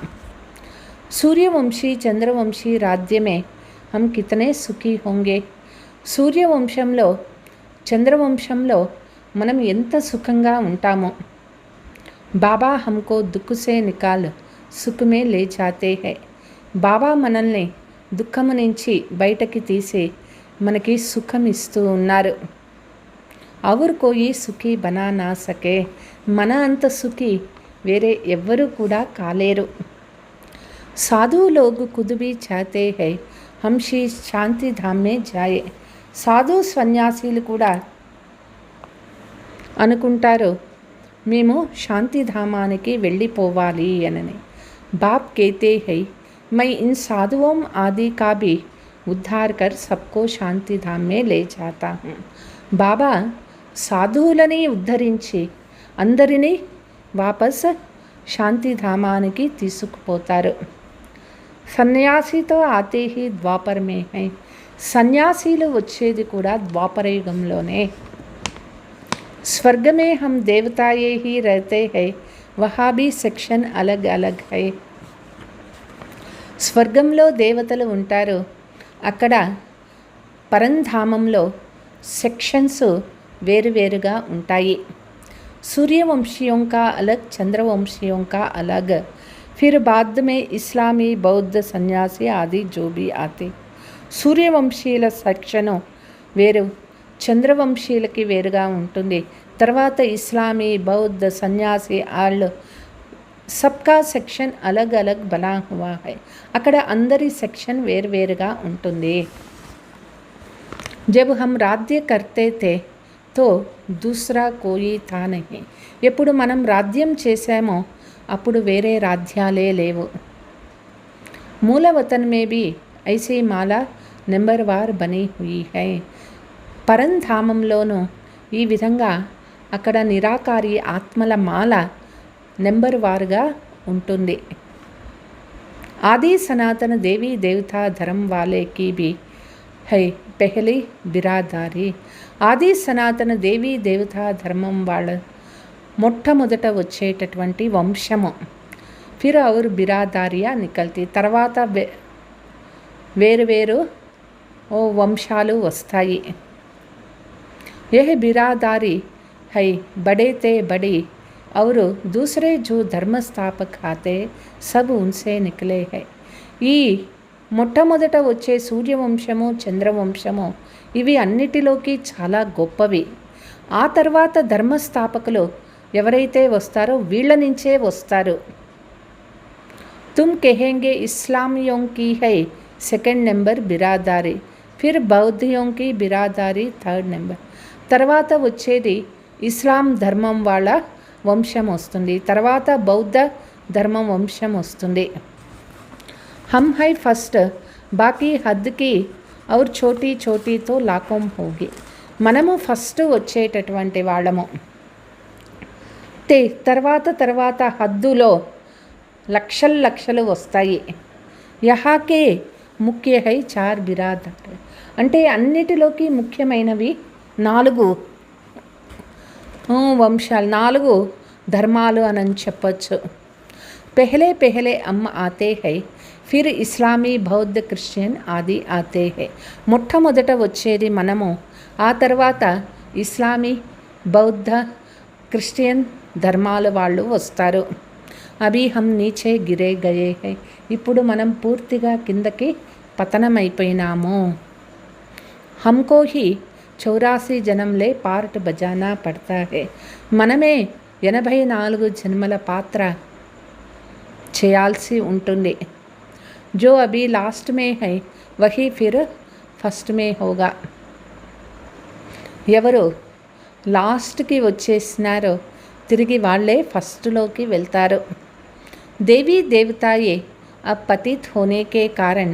సూర్యవంశీ చంద్రవంశీ రాజ్యమే హమ్ కితనే సుఖీ హోంగే, సూర్యవంశంలో చంద్రవంశంలో మనం ఎంత సుఖంగా ఉంటామో. బాబా హమ్కో దుఃఖసే నికాల్ సుఖమే లే జాతే హై, బాబా మనల్ని దుఃఖము నుంచి బయటకి తీసి మనకి సుఖం ఇస్తూ ఉన్నారు. ఔర్ కోయి సుఖీ బనా నా సకే, మన అంత సుఖీ వేరే ఎవ్వరూ కూడా కాలేరు. సాధు లోగ్ ఖుద్ భీ చాతే హై హమ్ శాంతి ధామ్ మే జాయే, సాధు సన్యాసీలు కూడా అనుకుంటారు మేము శాంతిధామానికి వెళ్ళిపోవాలి అని. బాప్ కేతే హై మై ఇన్ సాధుओं ఆది కా భీ ఉద్ధార్ కర్ సబ్కో శాంతిధామ్ మే లే జాతా హూ, బాబా సాధువులని ఉద్ధరించి అందరినీ వాపస్ శాంతిధామానికి తీసుకుపోతారు. సన్యాసితో Aathe he Dwapar May high, సన్యాసీలు వచ్చేది కూడా ద్వాపరయుగంలోనే. स्वर्ग में हम देवताए ही रहते हैं, वहाँ भी సెక్షన్ अलग अलग है, స్వర్గంలో దేవతలు ఉంటారు, అక్కడ పరంధామంలో సెక్షన్స్ వేరువేరుగా ఉంటాయి. सूर्यवंशियों का अलग, चंद्रवंशियों का अलग, फिर बाद में इस्लामी बौद्ध सन्यासी आदि जो भी आते. సూర్యవంశీయుల సెక్షను వేరు, చంద్రవంశీయులకి వేరుగా ఉంటుంది. తర్వాత ఇస్లామీ బౌద్ధ సన్యాసి వాళ్ళు సబ్కా సెక్షన్ అలగ్ అలగ్ బనా హువా హై, అక్కడ అందరి సెక్షన్ వేరువేరుగా ఉంటుంది. జబ్ హమ్ రాధ్య కర్తే తే తో దూసరా కోయి థా నహీ, ఎప్పుడు మనం రాజ్యం చేశామో అప్పుడు వేరే రాజ్యాలే లేవు. మూలవతన్ మే భీ ఐసీ మాలా నెంబర్వార్ బనీ హుయి హై, పరంధామంలోనూ ఈ విధంగా అక్కడ నిరాకారి ఆత్మల మాల నెంబర్ వారుగా ఉంటుంది. ఆది సనాతన దేవీ దేవతా ధర్మ వాలేకి భీ హై పెహలి బిరాదారి, ఆది సనాతన దేవీ దేవతా ధర్మం వాళ్ళ మొట్టమొదట వచ్చేటటువంటి వంశము. ఫిర్ ఔర్ బిరాదారియా నికల్తి, తర్వాత వేరు వంశాలు వస్తాయి. यह बिरादारी है बड़े ते बड़ी, और दूसरे जो धर्म स्थापक आते सब उनसे निकले हैं. ఈ మొట్టమొదట వచ్చే సూర్యవంశము చంద్రవంశము ఇవి అన్నిటిలోకి చాలా గొప్పవి. ఆ తర్వాత ధర్మస్థాపకులు ఎవరైతే వస్తారో వీళ్ళ నుంచే వస్తారు. तुम कहेंगे इस्लामियों की है सेकंड नंबर बिरादारी, फिर बौद्धियों की बिरादारी थर्ड नंबर, తర్వాత వచ్చేది ఇస్లాం ధర్మం వాళ్ళ వంశం వస్తుంది, తర్వాత బౌద్ధ ధర్మం వంశం వస్తుంది. హమ్ హై ఫస్ట్ బాకీ హద్కి ఔర్ చోటీ చోటీతో లాకోం హోగి, మనము ఫస్ట్ వచ్చేటటువంటి వాళ్ళము. తర్వాత హద్దులో లక్షలు వస్తాయి. యహాకే ముఖ్య హై చార్ బిరాదార్, అంటే అన్నిటిలోకి ముఖ్యమైనవి 4 వంశాలు, 4 ధర్మాలు అని చెప్పచ్చు. పెహలే అమ్మ ఆతే హై, ఫిర్ ఇస్లామీ బౌద్ధ క్రిస్టియన్ ఆది ఆతే హై, మొట్టమొదట వచ్చేది మనము, ఆ తర్వాత ఇస్లామీ బౌద్ధ క్రిస్టియన్ ధర్మాల వాళ్ళు వస్తారు. అభి హమ్ నీచే గిరే గయే హై, ఇప్పుడు మనం పూర్తిగా కిందకి పతనమైపోయినాము. హమ్కో హీ 84 జన్మలే పార్ట్ బజానా పడతా హై, మనమే 84 జన్మల పాత్ర చేయాల్సి ఉంటుంది. జో అభి లాస్ట్ మే హై వహీ ఫిర్ ఫస్ట్ మే హోగా, ఎవరు లాస్ట్కి వచ్చేసినారో తిరిగి వాళ్ళే ఫస్ట్లోకి వెళ్తారు. దేవీ దేవతాయే अब पतित होने के कारण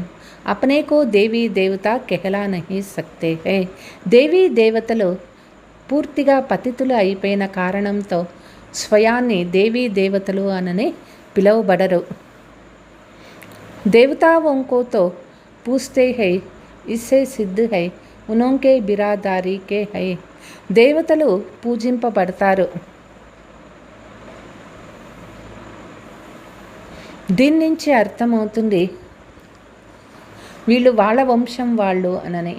अपने को देवी देवता कहला नहीं सकते हैं. దేవీ దేవతలు పూర్తిగా పతితులు అయిపోయిన కారణంతో స్వయాన్ని దేవీ దేవతలు అనని పిలువబడరు. देवताओं को तो पूछते हैं इससे सिद्ध है उनके बिरादारी के है. దేవతలు పూజింపబడతారు. దీని నుంచి అర్థమవుతుంది వీళ్ళు వాళ్ళ వంశం వాళ్ళు అనని.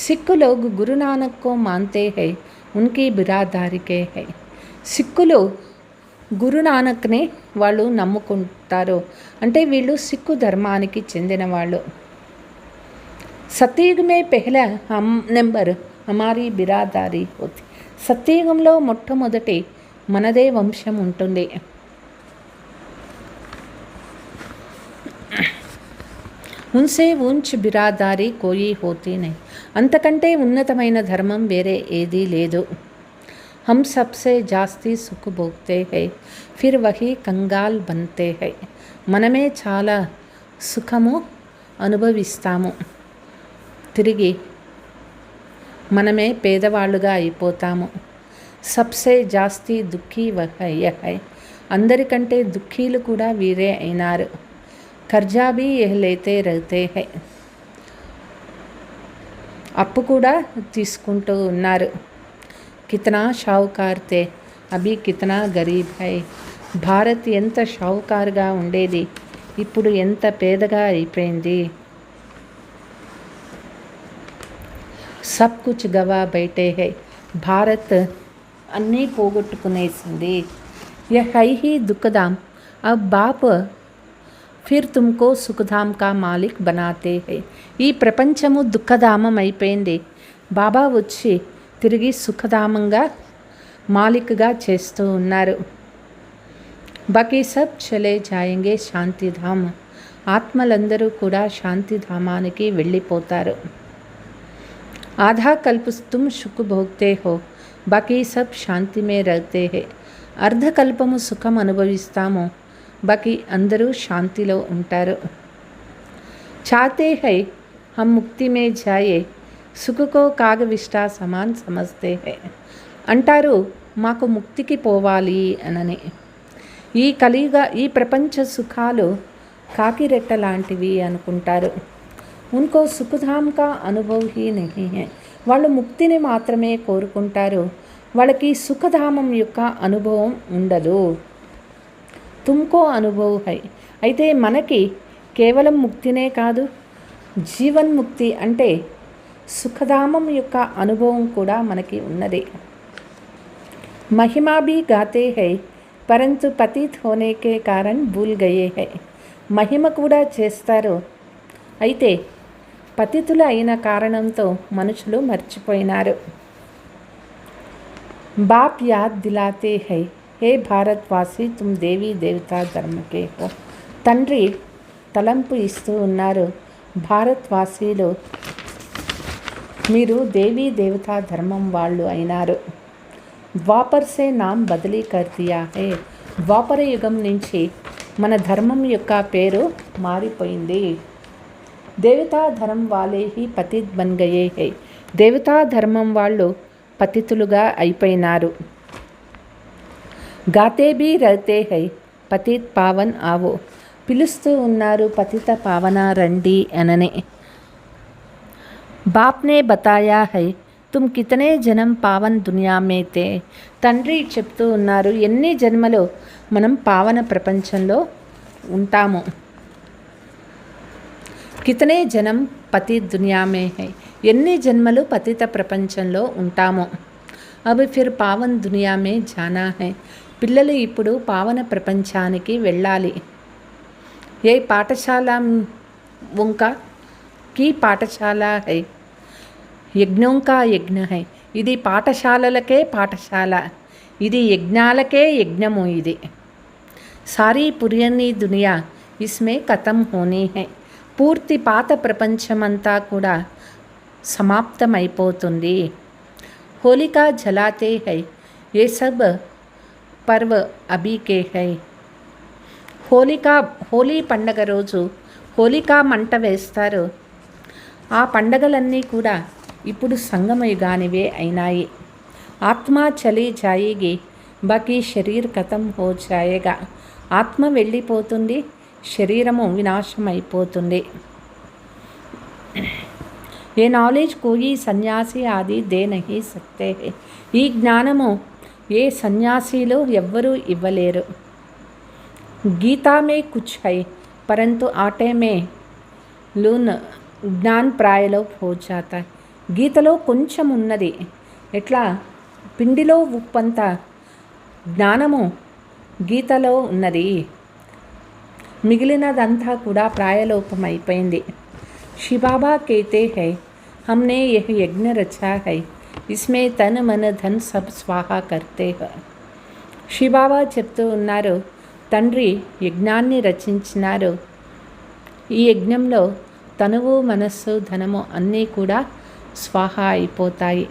సిక్కు లోగ్ గురునానక్ కో మాన్తే హై ఉన్కి బిరాదారి కే హై. సిక్కులు గురునానక్ని వాళ్ళు నమ్ముకుంటారు, అంటే వీళ్ళు సిక్కు ధర్మానికి చెందిన వాళ్ళు. సత్యయుగ్ మే పెహ్లా నెంబర్ హమారీ బిరాదారీ హోతి. సత్యయుగంలో మొట్టమొదటి మనదే వంశం ఉంటుంది. ఉన్సే ఊంచ్ బిరాదారీ కోయి హోతీ నహీ. అంతకంటే ఉన్నతమైన ధర్మం వేరే ఏదీ లేదు. हम सबसे జాస్తి సుఖ భోగ్తే హై ఫిర్ వహీ కంగాల్ బంతే హై. మనమే చాలా సుఖము అనుభవిస్తాము, తిరిగి మనమే పేదవాళ్ళుగా అయిపోతాము. సబ్సే జాస్తి దుఃఖీ వహయ్య హై. అందరికంటే దుఃఖీలు కూడా వీరే అయినారు. కర్జా భీ యహ్ లేతే రహతే హై. అప్పు కూడా తీసుకుంటూ ఉన్నారు. కితనా షావుకార్ తే అభి కితనా గరీబ్ హై. భారత్ ఎంత షావుకారుగా ఉండేది, ఇప్పుడు ఎంత పేదగా అయిపోయింది. సబ్ కుచ్ గవా బైటే హై. భారత్ అన్నీ పోగొట్టుకునేసింది. యహ్ హై హీ దుఃఖదాం అబ్ బాప్ ఫిర్ తుమ్కో సుఖధామ్ కా మాలిక్ బనాతే హై. ఈ ప్రపంచము దుఃఖధామం అయిపోయింది, బాబా వచ్చి తిరిగి సుఖధామంగా మాలిక్గా చేస్తూ ఉన్నారు. బాకీ సబ్ చలే జాయేంగే శాంతిధామ్. ఆత్మలందరూ కూడా శాంతిధామానికి వెళ్ళిపోతారు. ఆధా కల్ప్ తుమ్ సుఖ భోగ్తే హో బాకీ సబ్ శాంతి మే రహతే హై. అర్ధకల్పము సుఖం అనుభవిస్తాము, బాకీ అందరూ శాంతిలో ఉంటారు. చాతే హై హమ్ ముక్తి మే జాయే సుఖకో కాగవిష్టా సమాన్ సమస్తే హై. అంటారు మాకు ముక్తికి పోవాలి అనని. ఈ ప్రపంచ సుఖాలు కాకిరెట్ట లాంటివి అనుకుంటారు. ఉన్కో సుఖధామ్ కా అనుభవ్ హీ నహీ హై. వాళ్ళు ముక్తిని మాత్రమే కోరుకుంటారు, వాళ్ళకి సుఖధామం యొక్క అనుభవం ఉండదు. తుమ్కో అనుభవ్ హై. అయితే మనకి కేవలం ముక్తినే కాదు, జీవన్ముక్తి అంటే సుఖధామం యొక్క అనుభవం కూడా మనకి ఉన్నది. మహిమా భీ గాతే హై పరంతు పతిత్ హోనే కే కారణ్ భూల్ గయే హై. మహిమ కూడా చేస్తారు, అయితే పతితులు అయిన కారణంతో మనుషులు మర్చిపోయినారు. బాప్ యాద్ దిలాతే హై హే భారత్వాసి తుమ్ దేవీ దేవతా ధర్మకే హో. తండ్రి తలంపు ఇస్తూ ఉన్నారు, భారత్వాసీలు మీరు దేవీ దేవతా ధర్మం వాళ్ళు అయినారు. ద్వాపర్ సే నామ్ బదిలీ కర్ దియా హే. ద్వాపర యుగం నుంచి మన ధర్మం యొక్క పేరు మారిపోయింది. దేవతా ధర్మం వాలే హీ పతిత్ బన్ గయే హై. దేవతా ధర్మం వాళ్ళు పతితులుగా అయిపోయినారు. గాతే భీ రహతే హై పతిత్ పావన్ ఆవో. పిలుస్తూ ఉన్నారు పతిత పావన రండి అనని. బాప్నే బతాయా హై తుమ్ కితనే జనం పావన్ దునియా మే తే. తండ్రి చెప్తూ ఉన్నారు ఎన్ని జన్మలు మనం పావన ప్రపంచంలో ఉంటాము. కితనే జనం పతి దునియా మే హై. ఎన్ని జన్మలు పతిత ప్రపంచంలో ఉంటాము. అవి ఫిర్ పావన్ దునియా మే జానా హై. పిల్లలు ఇప్పుడు పావన ప్రపంచానికి వెళ్ళాలి. ఏ పాఠశాల ఉంకా కీ పాఠశాల హై. యజ్ఞంకా యజ్ఞ హై. ఇది పాఠశాలలకే పాఠశాల, ఇది యజ్ఞాలకే యజ్ఞము. ఇది సారీ పురియని దునియా ఇస్మే ఖతం హోనీ హై. పూర్తి పాత ప్రపంచమంతా కూడా సమాప్తమైపోతుంది. హోలికా జలాతే హై. ఏ సబ్ పర్వ అభీ కే హై. హోలీ పండగ రోజు హోలికా మంట వేస్తారు. ఆ పండగలన్నీ కూడా ఇప్పుడు సంగమయుగానివే అయినాయి. ఆత్మ చలి జాయేగి, బాకీ శరీర్ ఖతం హో జాయేగా. ఆత్మ వెళ్ళిపోతుంది, శరీరము వినాశమైపోతుంది. ఏ నాలెడ్జ్ కోయి సన్యాసి ఆది దే నహీ సక్తే హై. ఈ జ్ఞానము ఏ సన్యాసీలు ఎవ్వరూ ఇవ్వలేరు. గీతా మే కుచ్ హై పరంతు ఆటే మే లూన్ జ్ఞాన్ ప్రాయలో హో జాతా. గీతలో కొంచెం ఉన్నది, ఎట్లా పిండిలో ఉప్పంత జ్ఞానము గీతలో ఉన్నది, మిగిలినదంతా కూడా ప్రాయలోపమైపోయింది. శివబాబా कहते हैं हमने यह यज्ञ रचा है, इसमें तन मन धन सब स्वाहा करते हैं. శివబాబా చెప్తూ ఉన్నారు, తండ్రి యజ్ఞాన్ని రచించినారు. ఈ యజ్ఞంలో తనువు మనస్సు ధనము అన్నీ కూడా స్వాహా అయిపోతాయి.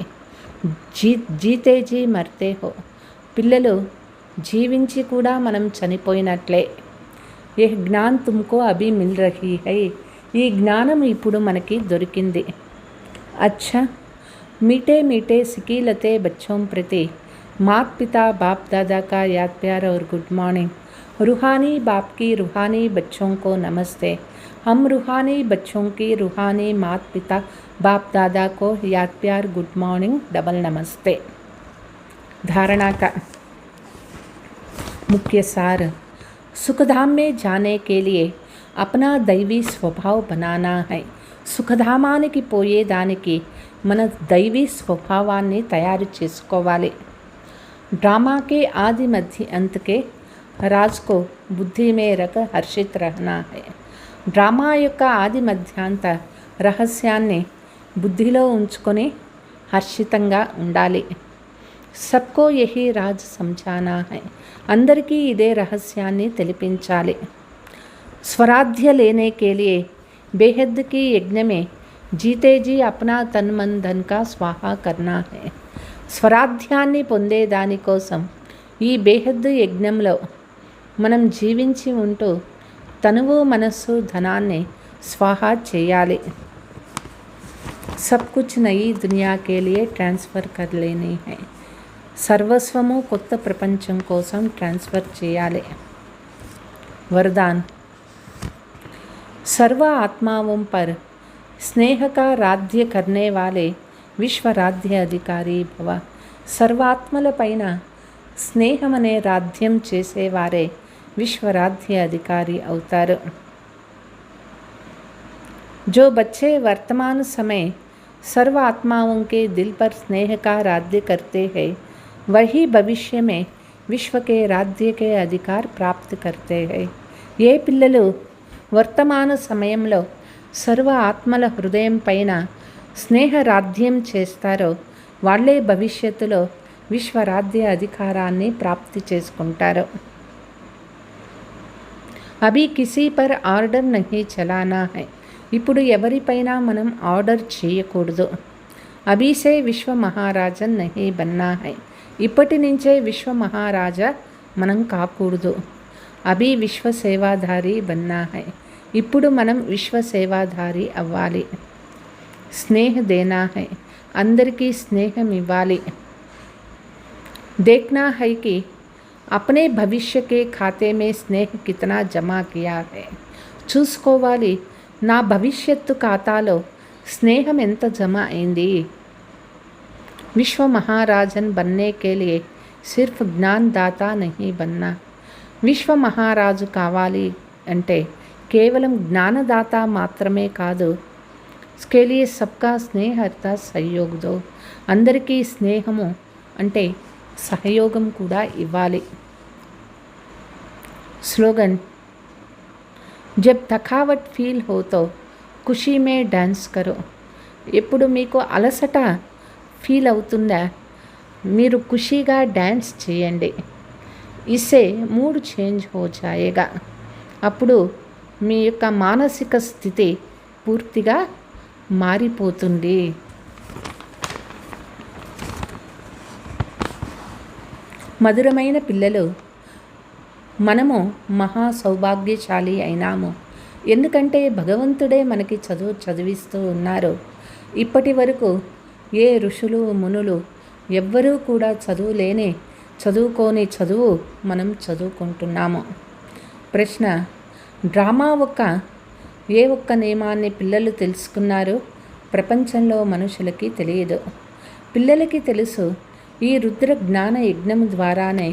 జీతేజీ మర్తే హో. పిల్లలు జీవించి కూడా మనం చనిపోయినట్లే. ఏ జ్ఞాన్ తుమ్కో అభి మిల్ రహీ హై. ఈ జ్ఞానం ఇప్పుడు మనకి దొరికింది. అచ్చా మీటే మీటే సికీలతే బచ్చోం ప్రతి మాత్ పితా బాప్ దాదా కా యాద్ ప్యార్ और गुड मॉर्निंग. रूहानी बाप की रूहानी बच्चों को नमस्ते. हम रूहानी बच्चों की रूहानी मात पिता बाप दादा को याद प्यार गुड मॉर्निंग डबल नमस्ते. धारणा का मुख्य सार. सुखधाम में जाने के लिए अपना दैवी स्वभाव बनाना है. సుఖధామానికి పోయేదానికి మన దైవీ స్వభావాన్ని తయారు చేసుకోవాలి. డ్రామాకే ఆది మధ్య అంతకే రాజ్కో బుద్ధి మే రఖ హర్షిత్ రహనా హై. డ్రామా యొక్క ఆది మధ్యాంత రహస్యాన్ని బుద్ధిలో ఉంచుకొని హర్షితంగా ఉండాలి. సబ్కో యహీ రాజ్ సమझाना హై. అందరికీ ఇదే రహస్యాన్ని తెలిపించాలి. स्वराध्य लेने के लिए बेहद की यज्ञ में जीते जी अपना तन मन धन का स्वाहा करना है. స్వరాధ్యాన్ని పొందేదానికోసం ఈ బేహద్ యజ్ఞంలో మనం జీవించి ఉంటూ తనువు మనస్సు ధనాన్ని స్వాహా చేయాలి. సబ్ కుచ్ నయీ దునియా కే లియే ట్రాన్స్ఫర్ కర్ లేనీ హై. సర్వస్వము కొత్త ప్రపంచం కోసం ట్రాన్స్ఫర్ చేయాలి. వరదాన్. सर्व आत्माओं पर स्नेह का राज्य करने वाले విశ్వరాధ్య అధికారి భవ. సర్వాత్మల పైన స్నేహం అనే రాధ్యం చేసేవారే విశ్వరాధ్య అధికారి అవుతారు. जो बच्चे वर्तमान समय सर्व आत्माओं के दिल पर स्नेह का राज्य करते हैं, वही भविष्य में विश्व के राज्य के अधिकार प्राप्त करते हैं. ఏ పిల్లలు వర్తమాన సమయంలో సర్వ ఆత్మల హృదయం పైన స్నేహ రాధ్యం చేస్తారో వాళ్ళే భవిష్యత్తులో విశ్వరాధ్య అధికారాన్ని ప్రాప్తి చేసుకుంటారు. అభి కిసీ పర్ ఆర్డర్ నహీ చలానా హై. ఇప్పుడు ఎవరిపైనా మనం ఆర్డర్ చేయకూడదు. అభిసే విశ్వ మహారాజన్ నహీ బన్నా హై. ఇప్పటి నుంచే విశ్వ మహారాజా మనం కాకూడదు. అభి విశ్వ సేవాధారి బన్నా హై. ఇప్పుడు మనం విశ్వ సేవాధారి అవ్వాలి. స్నేహ దేనా హై. అందరికీ స్నేహం ఇవ్వాలి. देखना है कि अपने भविष्य के खाते में स्नेह कितना जमा किया है. చూసుకోవాలి నా భవిష్యత్తు ఖాతాలో స్నేహం ఎంత జమ అయింది. విశ్వ మహారాజన్ बनने के लिए सिर्फ ज्ञानदाता नहीं बनना. విశ్వ మహారాజు కావాలి అంటే కేవలం జ్ఞానదాత మాత్రమే కాదు. इसके लिए सबका स्नेह अर्थात सहयोग दो. అందరికీ స్నేహము అంటే సహయోగం కూడా ఇవ్వాలి. స్లోగన్. జబ్ థకావట్ ఫీల్ హో తో ఖుషీ మే డాన్స్ కరో. ఎప్పుడు మీకు అలసట ఫీల్ అవుతుందా మీరు ఖుషీగా డ్యాన్స్ చేయండి. ఇసే మూడ్ చేంజ్ హో జాయేగా. అప్పుడు మీ యొక్క మానసిక స్థితి పూర్తిగా మారిపోతుంది. మధురమైన పిల్లలు, మనము మహా సౌభాగ్యశాలి అయినాము. ఎందుకంటే భగవంతుడే మనకి చదువు చదివిస్తూ ఉన్నారు. ఇప్పటి వరకు ఏ ఋషులు మునులు ఎవ్వరూ కూడా చదువుకోని చదువు మనం చదువుకుంటున్నాము. ప్రశ్న: డ్రామా ఏ ఒక్క నియమాన్ని పిల్లలు తెలుసుకున్నారు? ప్రపంచంలో మనుషులకి తెలియదు. పిల్లలకి తెలుసు, ఈ రుద్ర జ్ఞాన యజ్ఞం ద్వారానే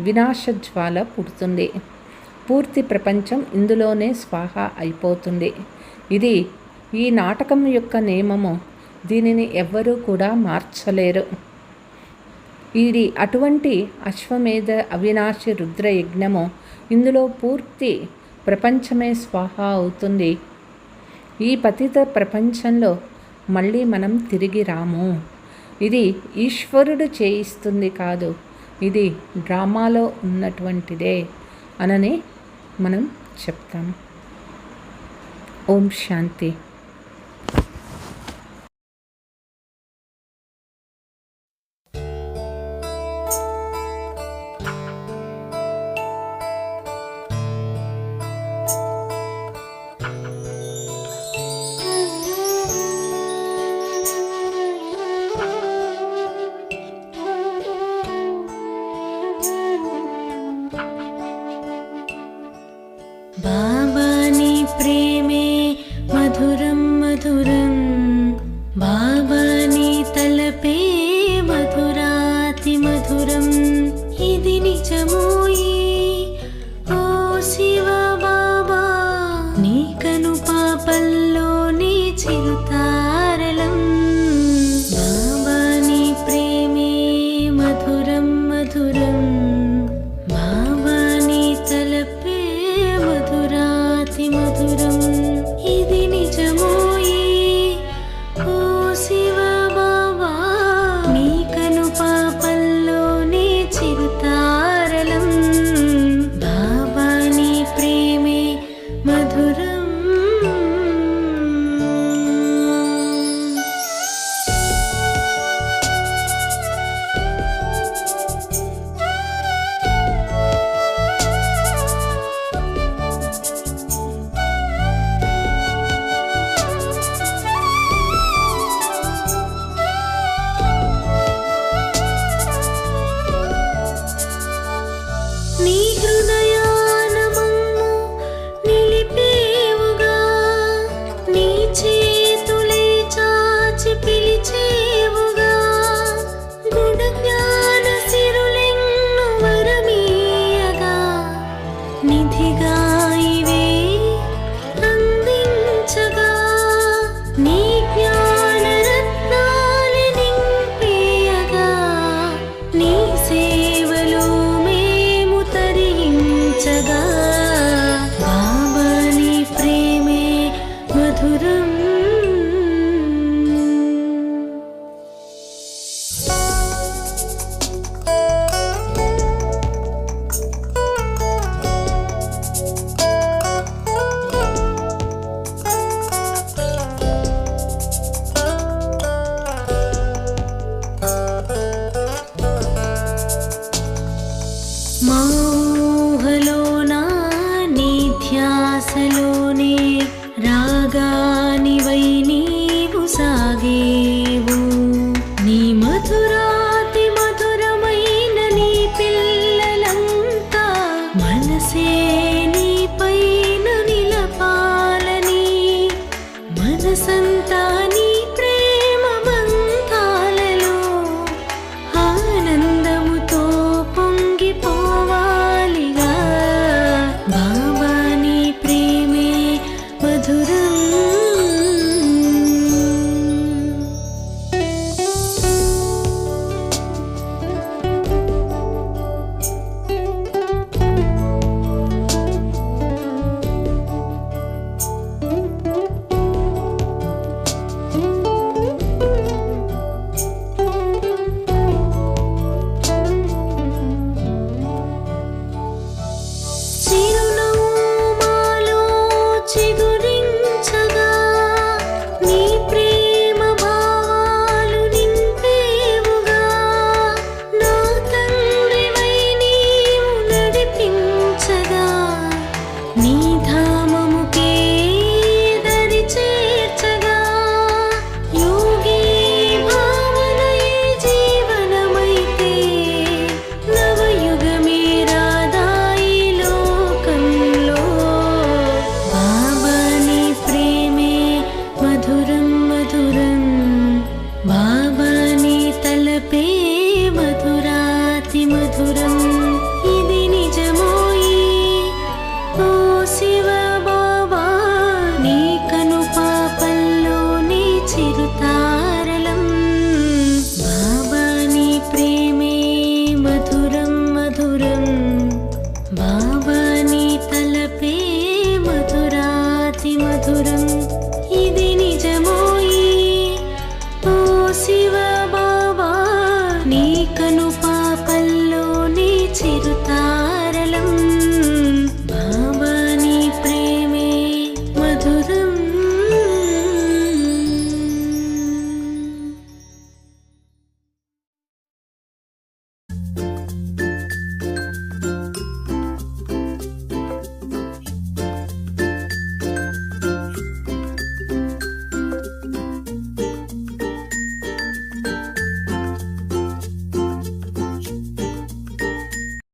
వినాశజ్వాల పుడుతుంది. పూర్తి ప్రపంచం ఇందులోనే స్వాహ అయిపోతుంది. ఇది ఈ నాటకం యొక్క నియమము. దీనిని ఎవ్వరూ కూడా మార్చలేరు. ఇది అటువంటి అశ్వమేధ అవినాశి రుద్ర యజ్ఞము. ఇందులో పూర్తి ప్రపంచమే స్వాహ అవుతుంది. ఈ పతిత ప్రపంచంలో మళ్ళీ మనం తిరిగి రాము. ఇది ఈశ్వరుడు చేయిస్తుంది కాదు, ఇది డ్రామాలో ఉన్నటువంటిదే అనని మనం చెప్తాం. ఓం శాంతి.